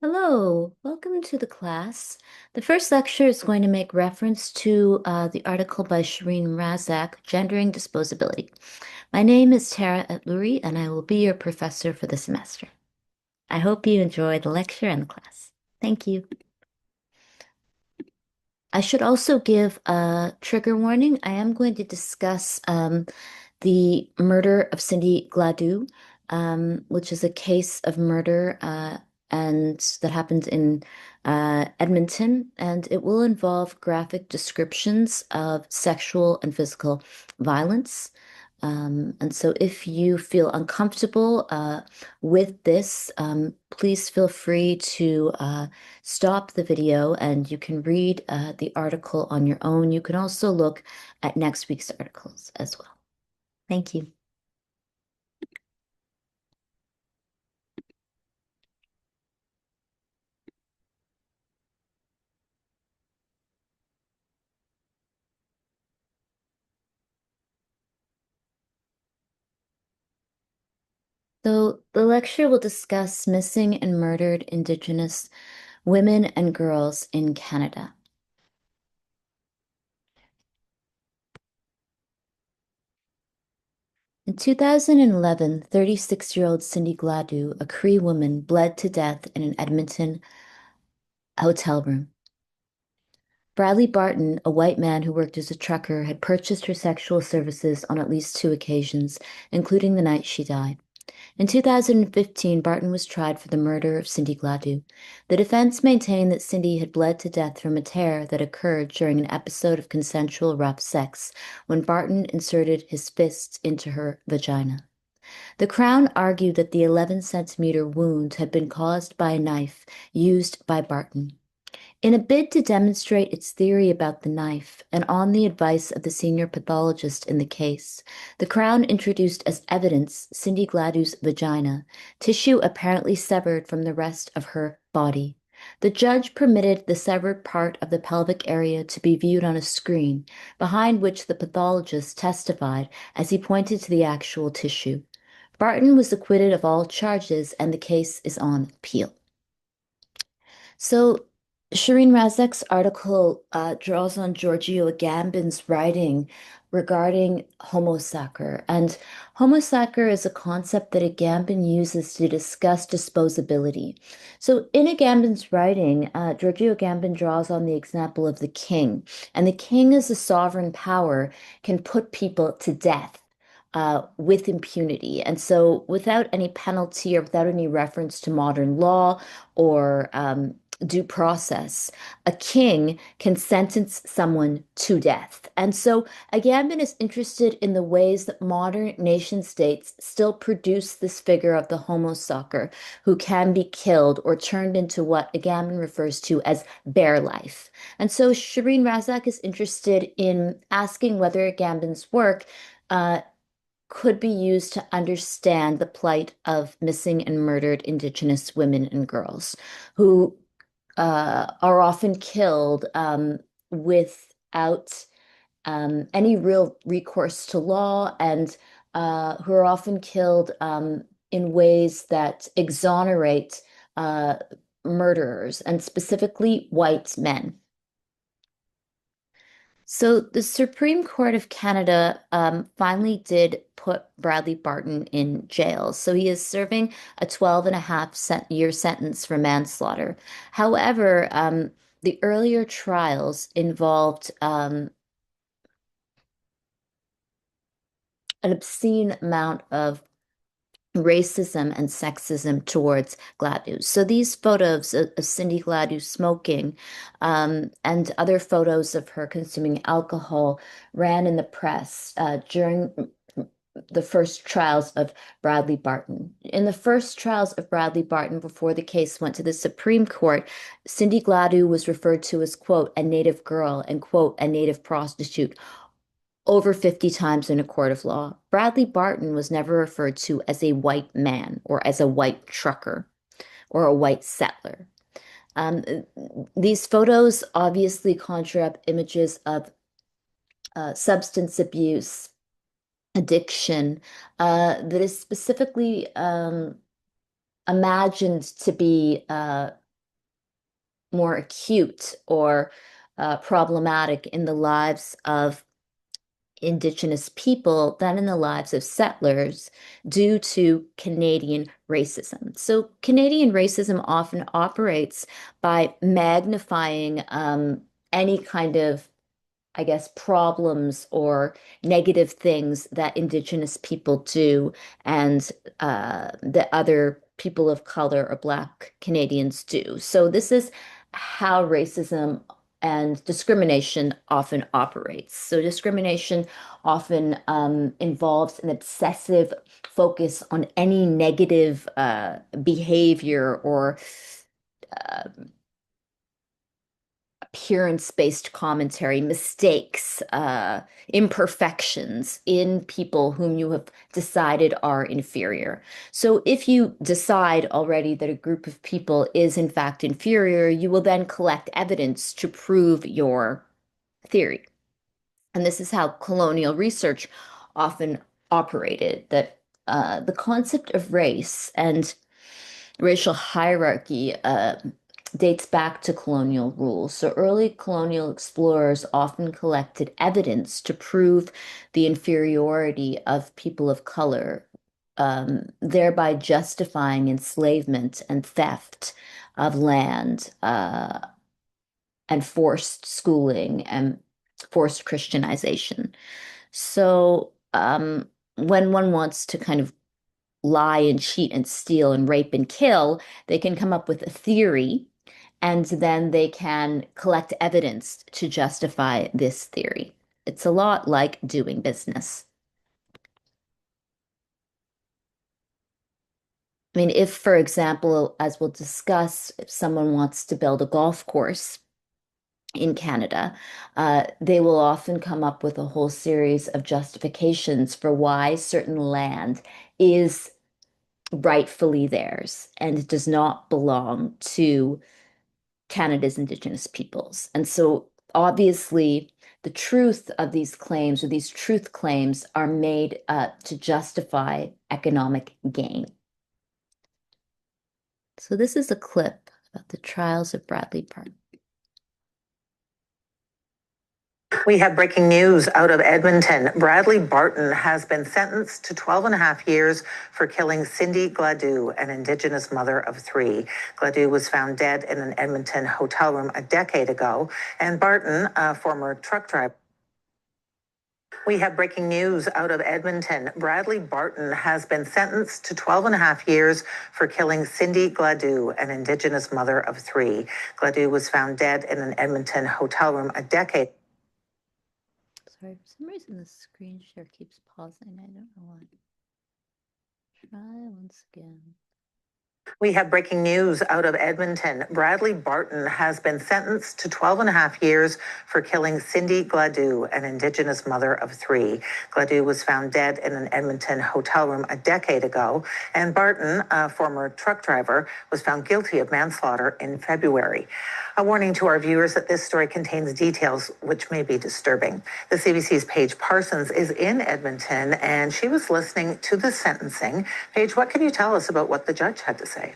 Hello, welcome to the class. The first lecture is going to make reference to the article by Shireen Razak, Gendering Disposability. My name is Tara Atluri, and I will be your professor for the semester. I hope you enjoy the lecture and the class. Thank you. I should also give a trigger warning. I am going to discuss the murder of Cindy Gladue, which is a case of murder and that happened in Edmonton, and it will involve graphic descriptions of sexual and physical violence. And so if you feel uncomfortable with this, please feel free to stop the video and you can read the article on your own. You can also look at next week's articles as well. Thank you. So the lecture will discuss missing and murdered Indigenous women and girls in Canada. In 2011, 36-year-old Cindy Gladue, a Cree woman, bled to death in an Edmonton hotel room. Bradley Barton, a white man who worked as a trucker, had purchased her sexual services on at least two occasions, including the night she died. In 2015, Barton was tried for the murder of Cindy Gladue. The defense maintained that Cindy had bled to death from a tear that occurred during an episode of consensual rough sex when Barton inserted his fists into her vagina. The Crown argued that the 11-centimeter wound had been caused by a knife used by Barton. In a bid to demonstrate its theory about the knife, and on the advice of the senior pathologist in the case, the Crown introduced as evidence Cindy Gladue's vagina, tissue apparently severed from the rest of her body. The judge permitted the severed part of the pelvic area to be viewed on a screen, behind which the pathologist testified as he pointed to the actual tissue. Barton was acquitted of all charges, and the case is on appeal. So, Shireen Razek's article draws on Giorgio Agamben's writing regarding Homo sacer. And Homo sacer is a concept that Agamben uses to discuss disposability. So, in Agamben's writing, Giorgio Agamben draws on the example of the king. And the king, as a sovereign power, can put people to death. With impunity. And so, without any penalty or without any reference to modern law or due process, a king can sentence someone to death. And so Agamben is interested in the ways that modern nation states still produce this figure of the homo sacer who can be killed or turned into what Agamben refers to as bare life. And so Shireen Razak is interested in asking whether Agamben's work uh, could be used to understand the plight of missing and murdered Indigenous women and girls who are often killed without any real recourse to law and who are often killed in ways that exonerate uh, murderers and specifically white men. So the Supreme Court of Canada finally did put Bradley Barton in jail. So he is serving a 12 and a half year sentence for manslaughter. However, the earlier trials involved an obscene amount of racism and sexism towards Gladue. So these photos of Cindy Gladue smoking and other photos of her consuming alcohol ran in the press during the first trials of Bradley Barton. In the first trials of Bradley Barton, before the case went to the Supreme Court, Cindy Gladue was referred to as, quote, a native girl and, quote, a native prostitute over 50 times in a court of law. Bradley Barton was never referred to as a white man or as a white trucker or a white settler. Um, these photos obviously conjure up images of substance abuse, addiction, that is specifically imagined to be more acute or problematic in the lives of Indigenous people than in the lives of settlers due to Canadian racism. So, Canadian racism often operates by magnifying any kind of, I guess, problems or negative things that Indigenous people do and that other people of color or Black Canadians do. So this is how racism and discrimination often operates. So discrimination often involves an obsessive focus on any negative behavior or uh, appearance-based commentary, mistakes, imperfections in people whom you have decided are inferior. So if you decide already that a group of people is in fact inferior, you will then collect evidence to prove your theory. And this is how colonial research often operated, that the concept of race and racial hierarchy dates back to colonial rule. So early colonial explorers often collected evidence to prove the inferiority of people of color, thereby justifying enslavement and theft of land, and forced schooling and forced Christianization. So when one wants to kind of lie and cheat and steal and rape and kill, they can come up with a theory and then they can collect evidence to justify this theory. It's a lot like doing business. I mean, if, for example, as we'll discuss, if someone wants to build a golf course in Canada, they will often come up with a whole series of justifications for why certain land is rightfully theirs and it does not belong to Canada's Indigenous peoples. And so obviously the truth of these claims or these truth claims are made to justify economic gain. So this is a clip about the trials of Bradley Park. We have breaking news out of Edmonton. Bradley Barton has been sentenced to 12 and a half years for killing Cindy Gladue, an Indigenous mother of three. Gladue was found dead in an Edmonton hotel room a decade ago, and Barton, a former truck driver. We have breaking news out of Edmonton. Bradley Barton has been sentenced to 12 and a half years for killing Cindy Gladue, an Indigenous mother of three. Gladue was found dead in an Edmonton hotel room a decade. Sorry, for some reason the screen share keeps pausing. I don't know why. Try once again. We have breaking news out of Edmonton. Bradley Barton has been sentenced to 12 and a half years for killing Cindy Gladue, an Indigenous mother of three. Gladue was found dead in an Edmonton hotel room a decade ago, and Barton, a former truck driver, was found guilty of manslaughter in February. A warning to our viewers that this story contains details which may be disturbing. The CBC's Paige Parsons is in Edmonton, and she was listening to the sentencing. Paige, what can you tell us about what the judge had to say?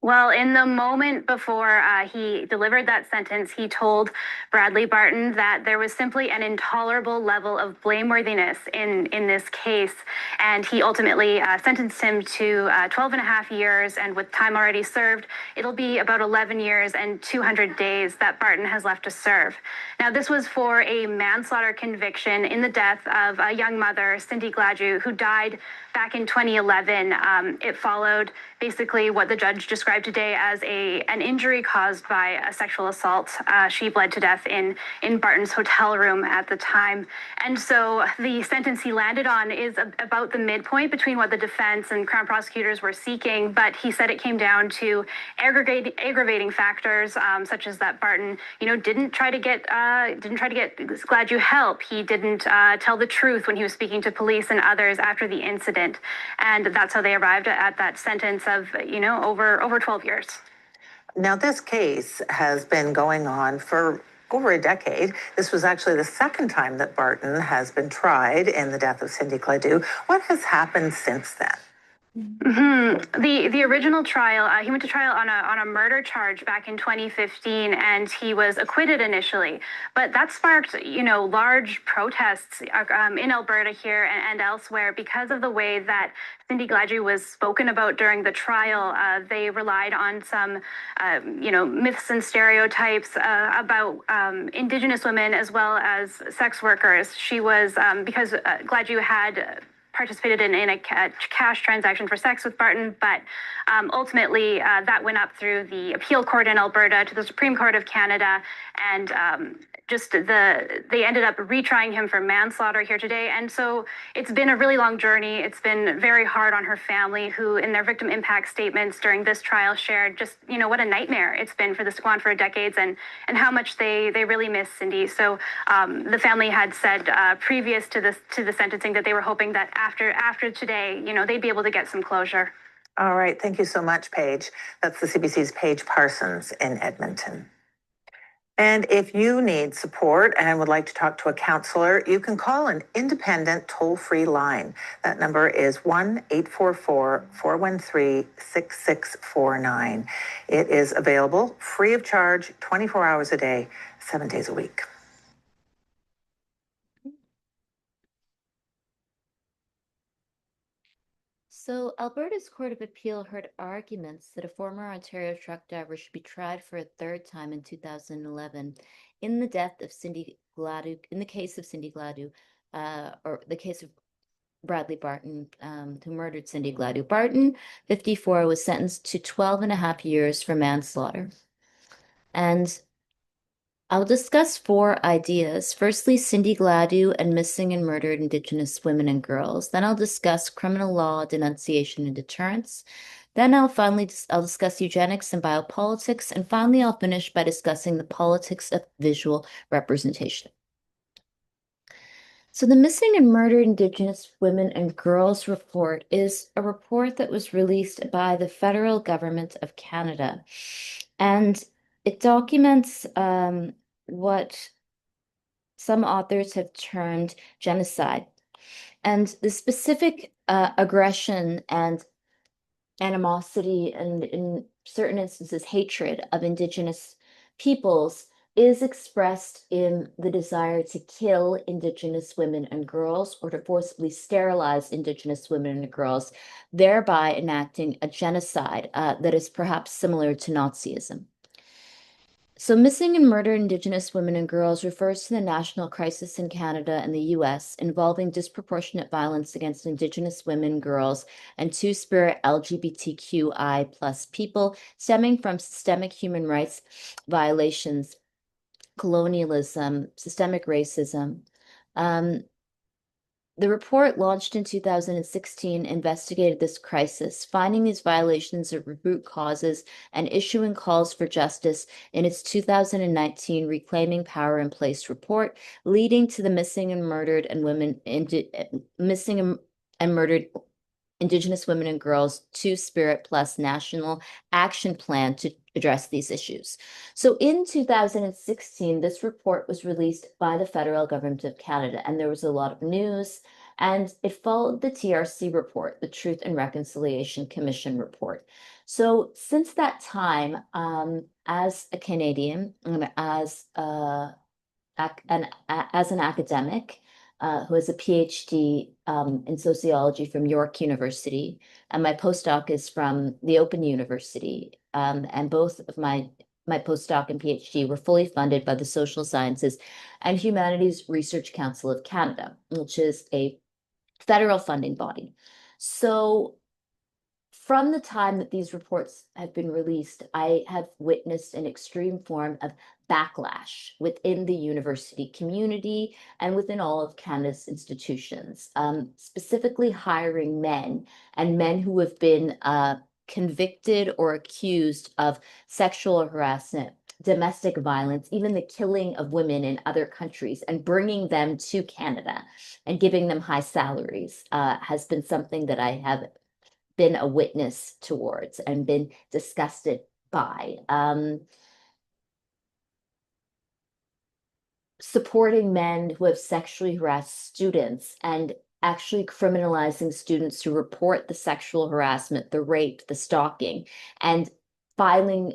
Well, in the moment before he delivered that sentence, he told Bradley Barton that there was simply an intolerable level of blameworthiness in this case. And he ultimately sentenced him to 12 and a half years. And with time already served, it'll be about 11 years and 200 days that Barton has left to serve. Now, this was for a manslaughter conviction in the death of a young mother, Cindy Gladue, who died back in 2011. It followed basically what the judge described today as an injury caused by a sexual assault. She bled to death in Barton's hotel room at the time. And so the sentence he landed on is about the midpoint between what the defense and Crown prosecutors were seeking, but he said it came down to aggravating factors, such as that Barton, didn't try to get Gladue help. He didn't tell the truth when he was speaking to police and others after the incident. And that's how they arrived at that sentence of, over 12 years. Now, this case has been going on for over a decade. This was actually the second time that Barton has been tried in the death of Cindy Gladue. What has happened since then? The original trial, he went to trial on a murder charge back in 2015, and he was acquitted initially. But that sparked, large protests in Alberta here and elsewhere because of the way that Cindy Gladue was spoken about during the trial. They relied on some, myths and stereotypes about Indigenous women as well as sex workers. She was because Gladue had participated in a cash transaction for sex with Barton, but ultimately that went up through the appeal court in Alberta to the Supreme Court of Canada, and they ended up retrying him for manslaughter here today. And so it's been a really long journey. It's been very hard on her family, who in their victim impact statements during this trial shared just what a nightmare it's been for this to go on for decades, and how much they really miss Cindy. So the family had said previous to the sentencing that they were hoping that after today, they'd be able to get some closure. All right. Thank you so much, Paige. That's the CBC's Paige Parsons in Edmonton. And if you need support and would like to talk to a counselor, you can call an independent toll-free line. That number is 1-844-413-6649. It is available free of charge, 24 hours a day, 7 days a week. So, Alberta's Court of Appeal heard arguments that a former Ontario truck driver should be tried for a third time in 2011 in the death of Cindy Gladue, in the case of Cindy Gladue, or the case of Bradley Barton, who murdered Cindy Gladue. Barton, 54, was sentenced to 12 and a half years for manslaughter. And I'll discuss 4 ideas. Firstly, Cindy Gladue and missing and murdered Indigenous women and girls. Then I'll discuss criminal law, denunciation, and deterrence. Then I'll discuss eugenics and biopolitics. And finally, I'll finish by discussing the politics of visual representation. So the Missing and Murdered Indigenous Women and Girls report is a report that was released by the federal government of Canada. And it documents what some authors have termed genocide. And the specific aggression and animosity and, in certain instances, hatred of Indigenous peoples is expressed in the desire to kill Indigenous women and girls, or to forcibly sterilize Indigenous women and girls, thereby enacting a genocide that is perhaps similar to Nazism. So, missing and murdered Indigenous women and girls refers to the national crisis in Canada and the US involving disproportionate violence against Indigenous women, girls, and Two-Spirit LGBTQI plus people stemming from systemic human rights violations, colonialism, systemic racism. The report, launched in 2016, investigated this crisis, finding these violations at root causes and issuing calls for justice in its 2019 Reclaiming Power in Place report, leading to the Missing and Murdered Indigenous Women and Girls Two-Spirit Plus National Action Plan to address these issues. So in 2016, this report was released by the federal government of Canada, and there was a lot of news, and it followed the TRC report, the Truth and Reconciliation Commission report. So since that time, as a Canadian and as an academic, who has a PhD in sociology from York University, and my postdoc is from the Open University. And both of my postdoc and PhD were fully funded by the Social Sciences and Humanities Research Council of Canada, which is a federal funding body. So from the time that these reports have been released, I have witnessed an extreme form of backlash within the university community and within all of Canada's institutions, specifically hiring men, and men who have been convicted or accused of sexual harassment, domestic violence, even the killing of women in other countries, and bringing them to Canada and giving them high salaries has been something that I have been a witness towards and been disgusted by. Supporting men who have sexually harassed students and actually criminalizing students who report the sexual harassment, the rape, the stalking, and filing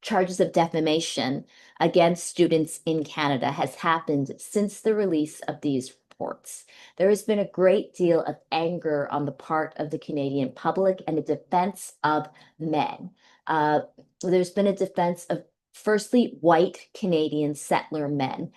charges of defamation against students in Canada has happened since the release of these reports. There has been a great deal of anger on the part of the Canadian public and a defense of men. Uh, there's been a defense of, firstly, white Canadian settler men,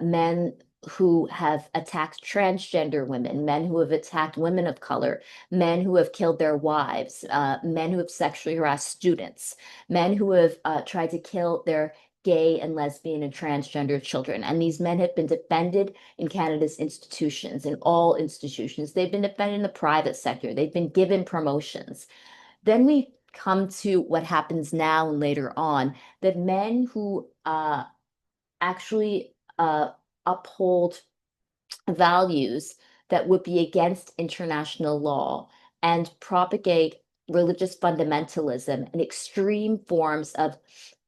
men who have attacked transgender women, men who have attacked women of color, men who have killed their wives, men who have sexually harassed students, men who have tried to kill their gay and lesbian and transgender children. And these men have been defended in Canada's institutions, in all institutions. They've been defended in the private sector. They've been given promotions. Then we come to what happens now and later on, that men who actually uphold values that would be against international law and propagate religious fundamentalism and extreme forms of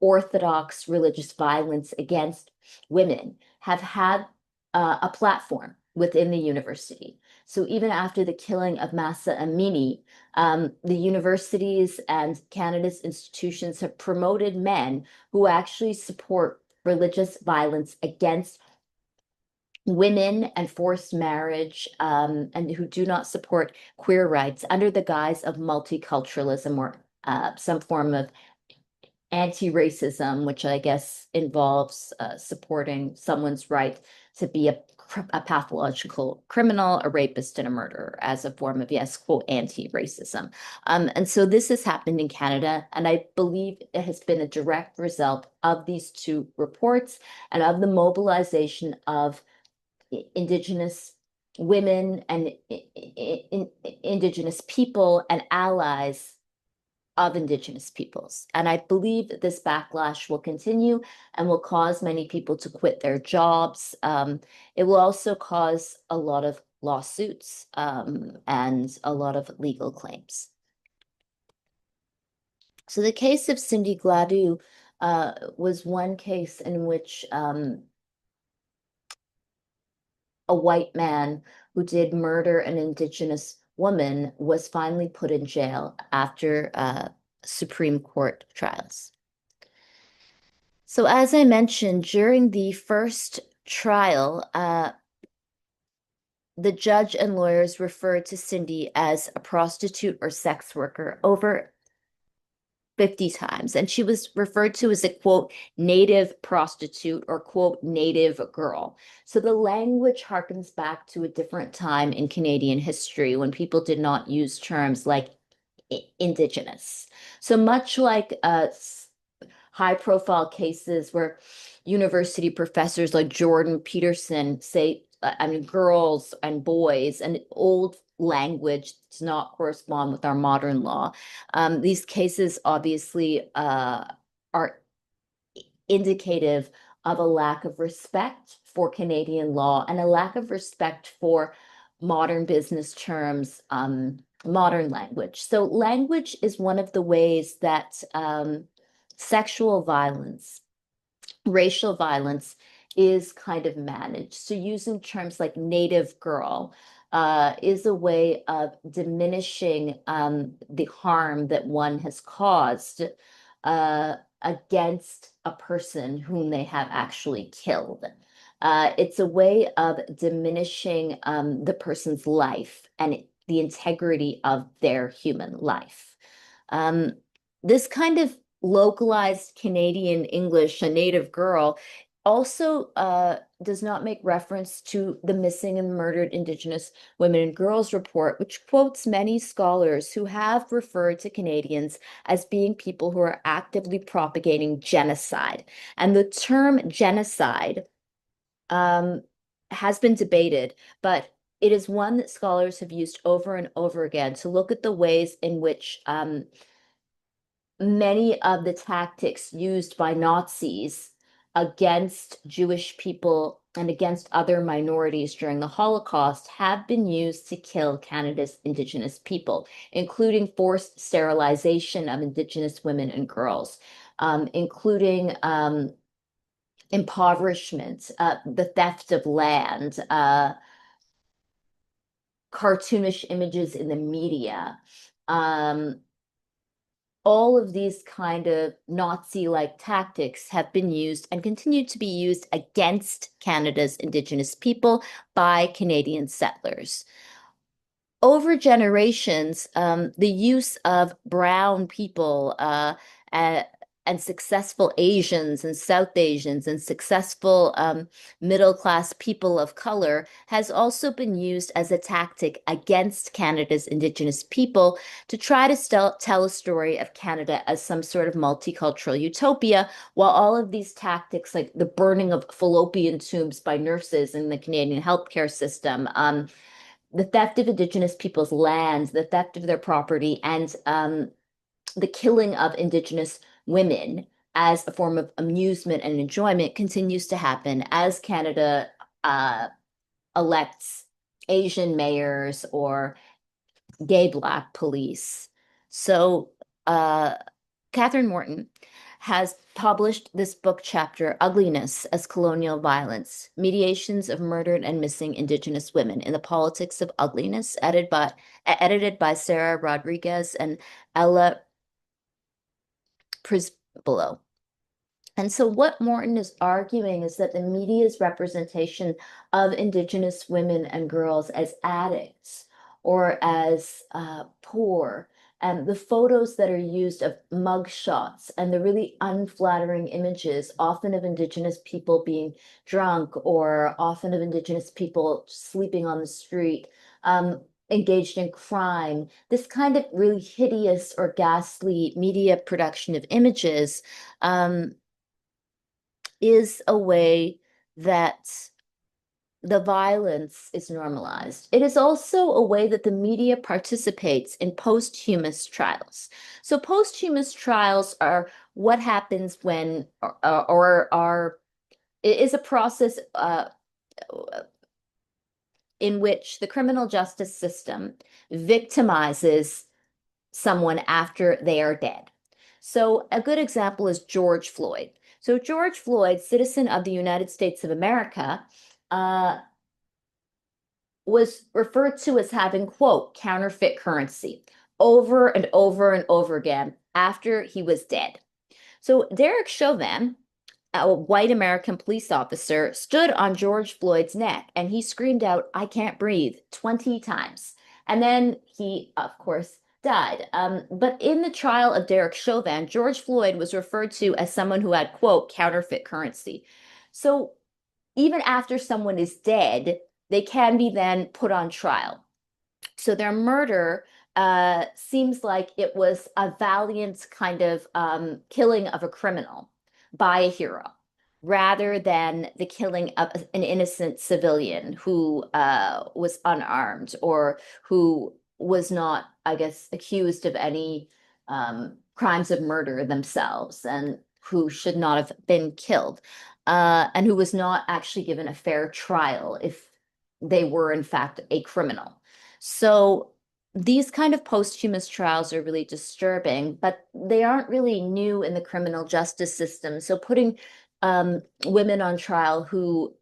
orthodox religious violence against women have had a platform within the university. So even after the killing of Massa Amini, the universities and Canada's institutions have promoted men who actually support religious violence against women and forced marriage, and who do not support queer rights under the guise of multiculturalism or some form of anti-racism, which I guess involves supporting someone's right to be a pathological criminal, a rapist, and a murderer as a form of, yes, quote, anti-racism. And so this has happened in Canada, and I believe it has been a direct result of these two reports and of the mobilization of Indigenous women and Indigenous people and allies of Indigenous peoples. And I believe that this backlash will continue and will cause many people to quit their jobs. It will also cause a lot of lawsuits and a lot of legal claims. So the case of Cindy Gladue was one case in which a white man who did murder an Indigenous woman was finally put in jail after Supreme Court trials. So as I mentioned, during the first trial, the judge and lawyers referred to Cindy as a prostitute or sex worker over 50 times. And she was referred to as a quote, native prostitute or quote, native girl. So the language harkens back to a different time in Canadian history when people did not use terms like Indigenous. So much like high profile cases where university professors like Jordan Peterson say, I mean, girls and boys, and old language does not correspond with our modern law. These cases obviously are indicative of a lack of respect for Canadian law and a lack of respect for modern business terms, modern language. So language is one of the ways that sexual violence, racial violence is kind of managed. So using terms like native girl is a way of diminishing the harm that one has caused against a person whom they have actually killed. It's a way of diminishing the person's life and the integrity of their human life. Um, this kind of localized Canadian English, a native girl, also does not make reference to the missing and murdered Indigenous women and girls report, which quotes many scholars who have referred to Canadians as being people who are actively propagating genocide. And the term genocide has been debated, but it is one that scholars have used over and over again to look at the ways in which many of the tactics used by Nazis against Jewish people and against other minorities during the Holocaust have been used to kill Canada's Indigenous people, including forced sterilization of Indigenous women and girls, including impoverishment, the theft of land, cartoonish images in the media. Um, all of these kind of Nazi-like tactics have been used and continue to be used against Canada's Indigenous people by Canadian settlers. Over generations, the use of brown people uh, and successful Asians and South Asians and successful middle-class people of color has also been used as a tactic against Canada's Indigenous people to try to tell a story of Canada as some sort of multicultural utopia, while all of these tactics, like the burning of fallopian tubes by nurses in the Canadian healthcare system, the theft of Indigenous people's lands, the theft of their property, and the killing of Indigenous women as a form of amusement and enjoyment continues to happen as Canada uh, elects Asian mayors or gay Black police. So, uh, Catherine Morton has published this book chapter, Ugliness as Colonial Violence, Mediations of Murdered and Missing Indigenous Women in the Politics of Ugliness, edited by Sarah Rodriguez and Ella Prisbolo. And so, what Morton is arguing is that the media's representation of Indigenous women and girls as addicts or as poor, and the photos that are used of mug shots and the really unflattering images, often of Indigenous people being drunk or often of Indigenous people sleeping on the street, engaged in crime, this kind of really hideous or ghastly media production of images. Is a way that the violence is normalized. It is also a way that the media participates in posthumous trials. So posthumous trials are what happens when, or are, it is a process in which the criminal justice system victimizes someone after they are dead. So a good example is George Floyd. So George Floyd, citizen of the United States of America, uh, was referred to as having, quote, counterfeit currency over and over and over again after he was dead. So Derek Chauvin, a white American police officer, stood on George Floyd's neck and he screamed out, "I can't breathe," 20 times. And then he, of course, died. But in the trial of Derek Chauvin, George Floyd was referred to as someone who had, quote, counterfeit currency. So even after someone is dead, they can be then put on trial. So their murder seems like it was a valiant kind of killing of a criminal by a hero, rather than the killing of an innocent civilian who was unarmed or who was not, I guess, accused of any crimes of murder themselves and who should not have been killed, and who was not actually given a fair trial if they were, in fact, a criminal. So these kind of posthumous trials are really disturbing, but they aren't really new in the criminal justice system. So putting women on trial who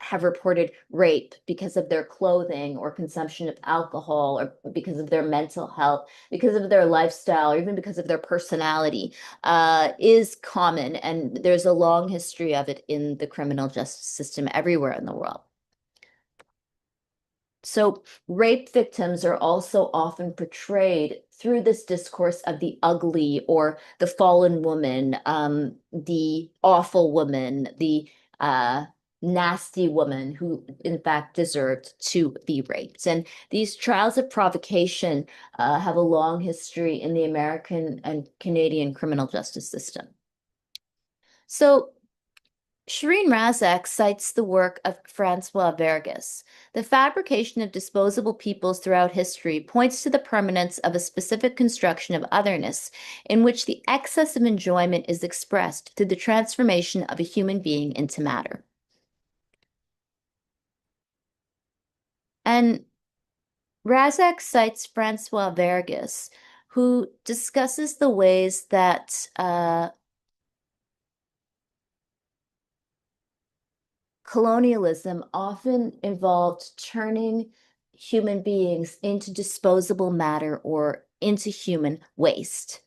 have reported rape because of their clothing or consumption of alcohol or because of their mental health, because of their lifestyle, or even because of their personality, is common. And there's a long history of it in the criminal justice system everywhere in the world. So, rape victims are also often portrayed through this discourse of the ugly or the fallen woman, the awful woman, the nasty woman who, in fact, deserved to be raped. And these trials of provocation have a long history in the American and Canadian criminal justice system. So, Shireen Razak cites the work of Francois Vergas. The fabrication of disposable peoples throughout history points to the permanence of a specific construction of otherness in which the excess of enjoyment is expressed through the transformation of a human being into matter. And Razak cites Francois Vergas, who discusses the ways that colonialism often involved turning human beings into disposable matter or into human waste.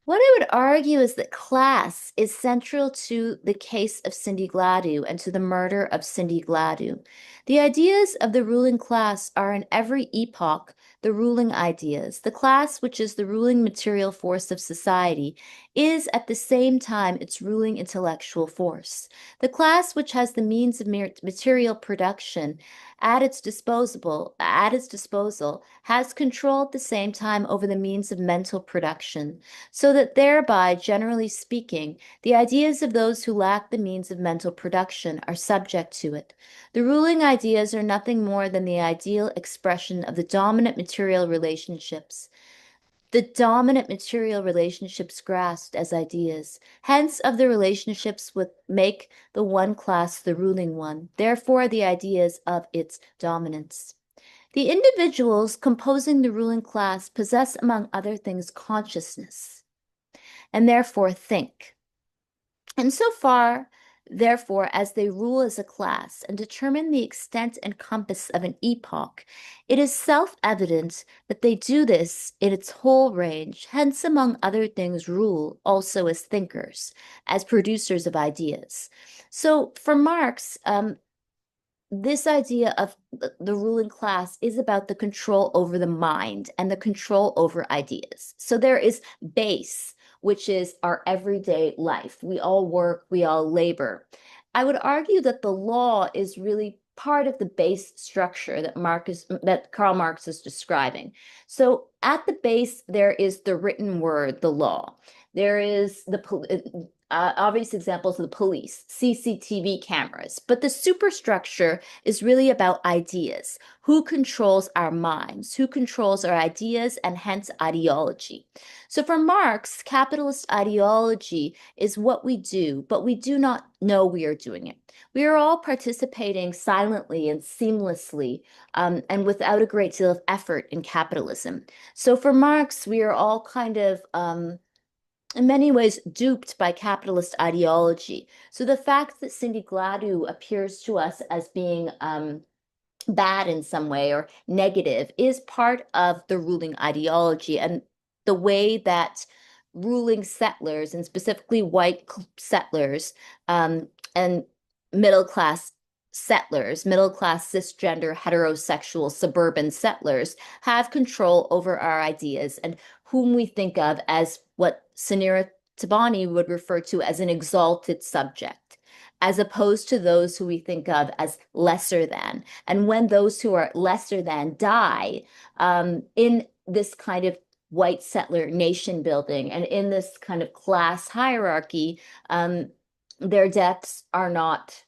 What I would argue is that class is central to the case of Cindy Gladue and to the murder of Cindy Gladue. The ideas of the ruling class are in every epoch the ruling ideas. The class, which is the ruling material force of society, is at the same time its ruling intellectual force. The class, which has the means of material production at its disposal, has control at the same time over the means of mental production, so that thereby, generally speaking, the ideas of those who lack the means of mental production are subject to it. The ruling ideas are nothing more than the ideal expression of the dominant material relationships. The dominant material relationships grasped as ideas, hence of the relationships which make the one class the ruling one, therefore the ideas of its dominance. The individuals composing the ruling class possess, among other things, consciousness, and therefore think. And so far, therefore, as they rule as a class and determine the extent and compass of an epoch, it is self-evident that they do this in its whole range, hence, among other things, rule also as thinkers, as producers of ideas. So for Marx, this idea of the ruling class is about the control over the mind and the control over ideas. So there is base, which is our everyday life. We all work, we all labor. I would argue that the law is really part of the base structure that Karl Marx is describing. So at the base, there is the written word, the law. There is the obvious examples of the police, CCTV cameras, but the superstructure is really about ideas. Who controls our minds? Who controls our ideas and hence ideology? So for Marx, capitalist ideology is what we do, but we do not know we are doing it. We are all participating silently and seamlessly and without a great deal of effort in capitalism. So for Marx, we are all kind of in many ways duped by capitalist ideology. So the fact that Cindy Gladue appears to us as being bad in some way or negative is part of the ruling ideology and the way that ruling settlers, and specifically white settlers, and middle class settlers, middle class cisgender heterosexual suburban settlers, have control over our ideas and whom we think of as what Sunira Tabani would refer to as an exalted subject, as opposed to those who we think of as lesser than. And when those who are lesser than die in this kind of white settler nation building and in this kind of class hierarchy, their deaths are not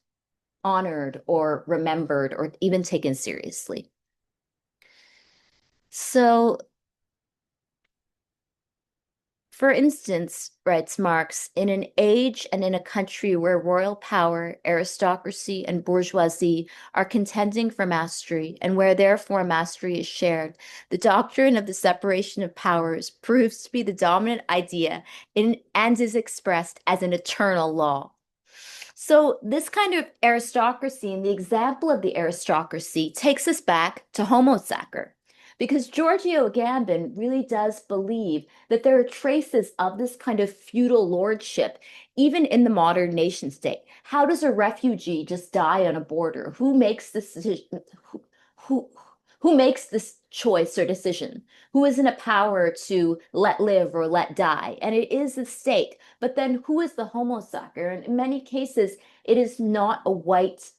honored or remembered or even taken seriously. So, for instance, writes Marx, in an age and in a country where royal power, aristocracy, and bourgeoisie are contending for mastery, and where therefore mastery is shared, the doctrine of the separation of powers proves to be the dominant idea and is expressed as an eternal law. So this kind of aristocracy and the example of the aristocracy takes us back to Homo Sacer, because Giorgio Agamben really does believe that there are traces of this kind of feudal lordship even in the modern nation state. How does a refugee just die on a border? Who makes this decision? Who, who makes this choice or decision? Who is in a power to let live or let die? And it is the state. But then who is the Homo Sacer? And in many cases, it is not a white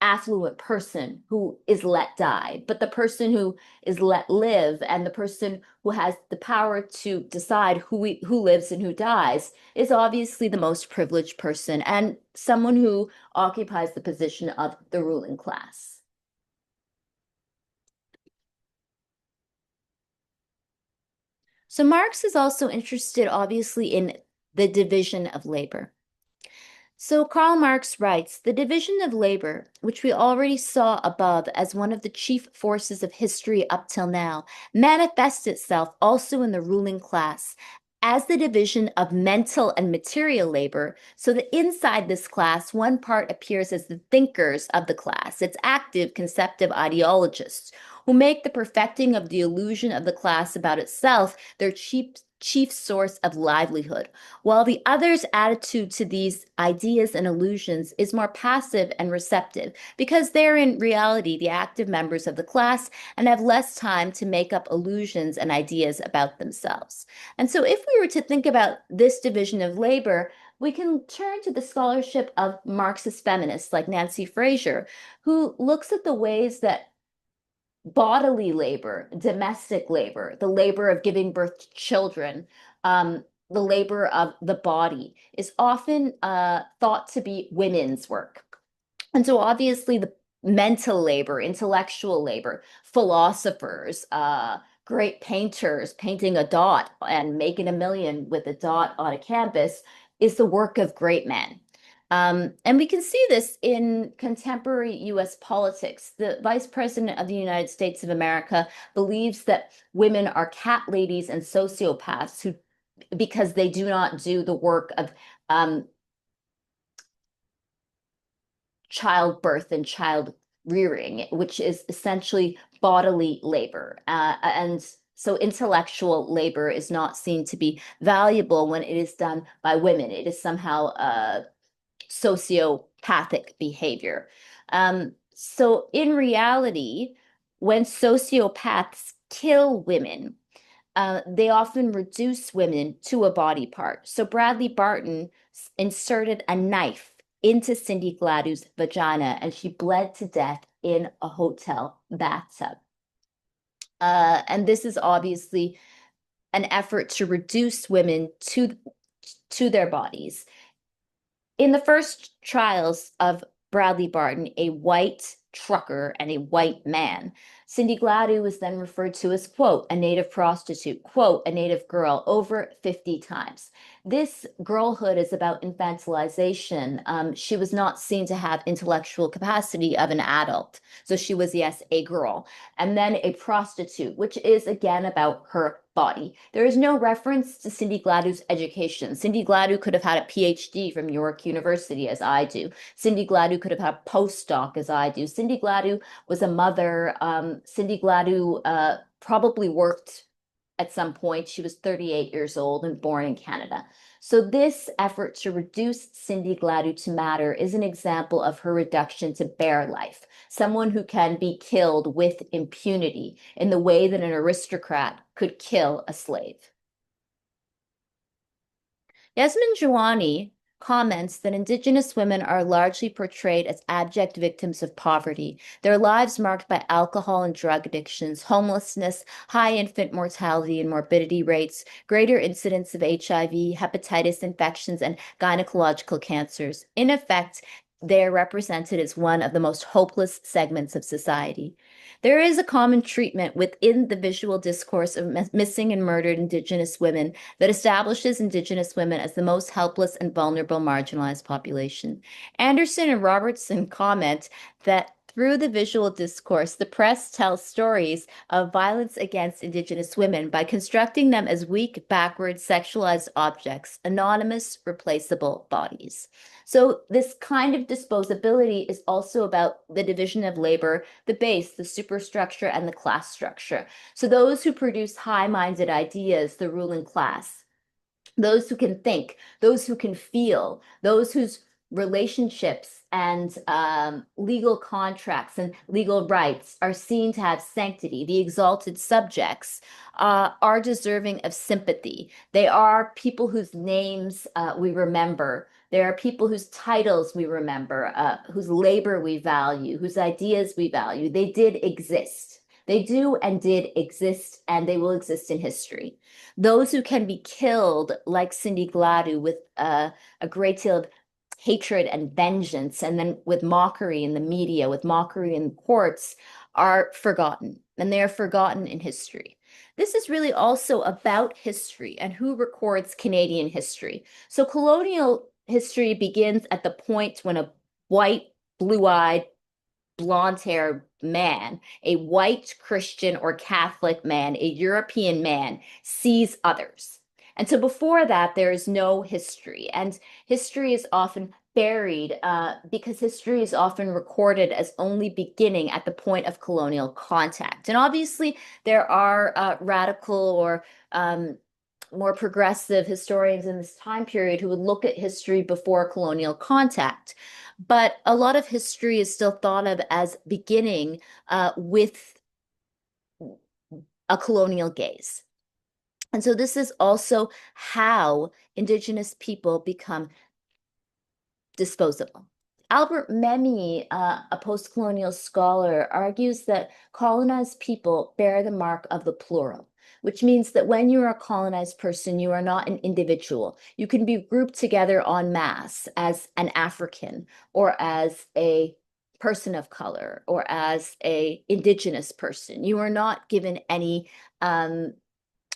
affluent person who is let die, but the person who is let live and the person who has the power to decide who lives and who dies is obviously the most privileged person and someone who occupies the position of the ruling class. So Marx is also interested, obviously, in the division of labor. So Karl Marx writes, the division of labor, which we already saw above as one of the chief forces of history up till now, manifests itself also in the ruling class as the division of mental and material labor, so that inside this class, one part appears as the thinkers of the class, its active, conceptive ideologists, who make the perfecting of the illusion of the class about itself their chief source of livelihood, while the other's attitude to these ideas and illusions is more passive and receptive, because they're in reality the active members of the class and have less time to make up illusions and ideas about themselves. And so, if we were to think about this division of labor, we can turn to the scholarship of Marxist feminists like Nancy Fraser, who looks at the ways that bodily labor, domestic labor, the labor of giving birth to children, the labor of the body, is often thought to be women's work. And so obviously the mental labor, intellectual labor, philosophers, great painters painting a dot and making a million with a dot on a canvas is the work of great men. And we can see this in contemporary US politics. The Vice President of the United States of America believes that women are cat ladies and sociopaths who, because they do not do the work of childbirth and child rearing, which is essentially bodily labor. And so intellectual labor is not seen to be valuable when it is done by women. It is somehow sociopathic behavior. So in reality, when sociopaths kill women, they often reduce women to a body part. So Bradley Barton inserted a knife into Cindy Gladu's vagina, and she bled to death in a hotel bathtub. And this is obviously an effort to reduce women to their bodies. In the first trials of Bradley Barton, a white trucker and a white man, Cindy Gladu was then referred to as, quote, a native prostitute, quote, a native girl, over 50 times. This girlhood is about infantilization. She was not seen to have intellectual capacity of an adult. So she was, yes, a girl. And then a prostitute, which is again about her body. There is no reference to Cindy Gladu's education. Cindy Gladu could have had a PhD from York University, as I do. Cindy Gladu could have had a postdoc, as I do. Cindy Gladu was a mother. Cindy Gladu probably worked at some point. She was 38 years old and born in Canada. So this effort to reduce Cindy Gladu to matter is an example of her reduction to bare life, someone who can be killed with impunity in the way that an aristocrat could kill a slave. Yasmin Jawani comments that Indigenous women are largely portrayed as abject victims of poverty, their lives marked by alcohol and drug addictions, homelessness, high infant mortality and morbidity rates, greater incidence of HIV, hepatitis infections, and gynecological cancers. In effect, they are represented as one of the most hopeless segments of society. There is a common treatment within the visual discourse of missing and murdered Indigenous women that establishes Indigenous women as the most helpless and vulnerable marginalized population. Anderson and Robertson comment that through the visual discourse, the press tells stories of violence against Indigenous women by constructing them as weak, backward, sexualized objects, anonymous, replaceable bodies. So this kind of disposability is also about the division of labor, the base, the superstructure, and the class structure. So those who produce high-minded ideas, the ruling class, those who can think, those who can feel, those whose relationships and legal contracts and legal rights are seen to have sanctity, the exalted subjects, are deserving of sympathy. They are people whose names we remember. There are people whose titles we remember, whose labor we value, whose ideas we value. They did exist. They do and did exist, and they will exist in history. Those who can be killed, like Cindy Gladu, with a great deal of hatred and vengeance, and then with mockery in the media, with mockery in courts, are forgotten, and they are forgotten in history. This is really also about history and who records Canadian history. So colonial history begins at the point when a white, blue-eyed, blonde-haired man, a white Christian or Catholic man, a European man, sees others. And so before that, there is no history. And history is often buried because history is often recorded as only beginning at the point of colonial contact. And obviously, there are radical or more progressive historians in this time period who would look at history before colonial contact. But a lot of history is still thought of as beginning with a colonial gaze. And so this is also how Indigenous people become disposable. Albert Memmi, a post-colonial scholar, argues that colonized people bear the mark of the plural, which means that when you are a colonized person, you are not an individual. You can be grouped together en masse as an African or as a person of color or as a Indigenous person. You are not given any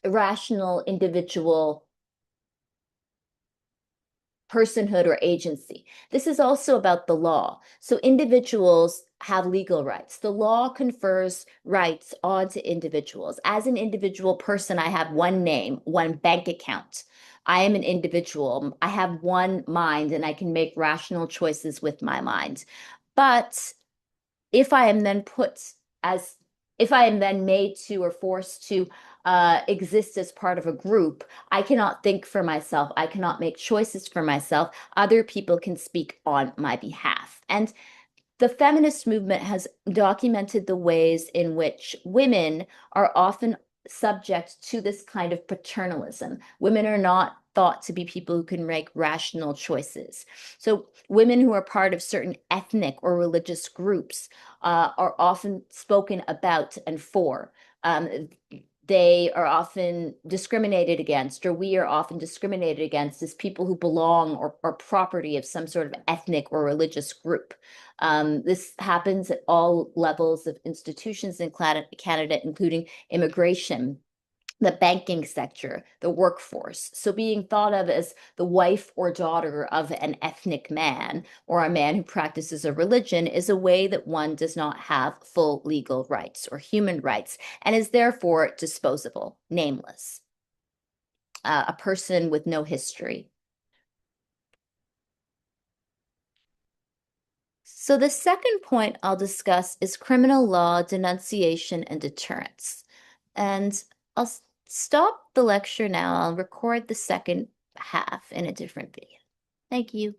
rational individual personhood or agency. This is also about the law. So individuals have legal rights. The law confers rights onto individuals. As an individual person, I have one name, one bank account. I am an individual. I have one mind and I can make rational choices with my mind. But if I am then put as if I am then made to or forced to exist as part of a group, I cannot think for myself. I cannot make choices for myself. Other people can speak on my behalf. And the feminist movement has documented the ways in which women are often subject to this kind of paternalism. Women are not thought to be people who can make rational choices. So women who are part of certain ethnic or religious groups are often spoken about and for. They are often discriminated against, or we are often discriminated against as people who belong or are property of some sort of ethnic or religious group. This happens at all levels of institutions in Canada, including immigration, the banking sector, the workforce. So being thought of as the wife or daughter of an ethnic man or a man who practices a religion is a way that one does not have full legal rights or human rights and is therefore disposable, nameless, a person with no history. So the second point I'll discuss is criminal law, denunciation, and deterrence. And I'll stop the lecture now. I'll record the second half in a different video. Thank you.